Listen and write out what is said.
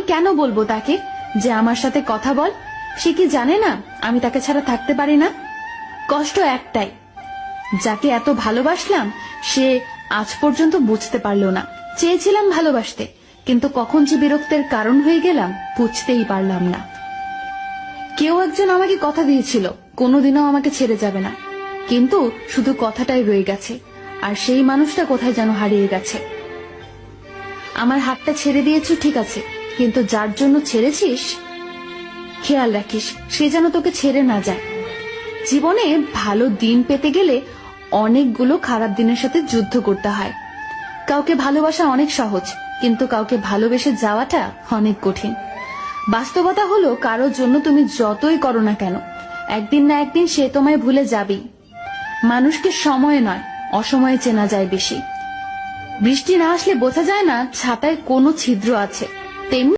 কেন বলবো তাকে যে আমার সাথে কথা বল? সে কি জানে না আমি তাকে ছাড়া থাকতে পারি না? কষ্ট একটাই, যাকে এত ভালোবাসলাম সে আজ পর্যন্ত বুঝতে পারলো না। চেয়েছিলাম ভালোবাসতে, কিন্তু কখন যে বিরক্তের কারণ হয়ে গেলাম বুঝতেই পারলাম না। কেউ একজন আমাকে কথা দিয়েছিল কোনোদিনও আমাকে ছেড়ে যাবে না, কিন্তু শুধু কথাটাই রয়ে গেছে, আর সেই মানুষটা কোথায় যেন হারিয়ে গেছে। আমার হাতটা ছেড়ে দিয়েছ ঠিক আছে, কিন্তু যার জন্য ছেড়েছিস খেয়াল রাখিস সে যেন তোকে ছেড়ে না যায়। জীবনে ভালো দিন পেতে গেলে অনেকগুলো খারাপ দিনের সাথে যুদ্ধ করতে হয়। কাউকে ভালোবাসা অনেক সহজ, কিন্তু কাউকে ভালোবেসে যাওয়াটা অনেক কঠিন। বাস্তবতা হলো কারোর জন্য তুমি যতই করো না কেন একদিন না একদিন সে তোমায় ভুলে যাবেই। মানুষকে সময় নয় অসময়ে চেনা যায় বেশি। বৃষ্টি না আসলে বোঝা যায় না ছাতায় কোনো ছিদ্র আছে, তেমনি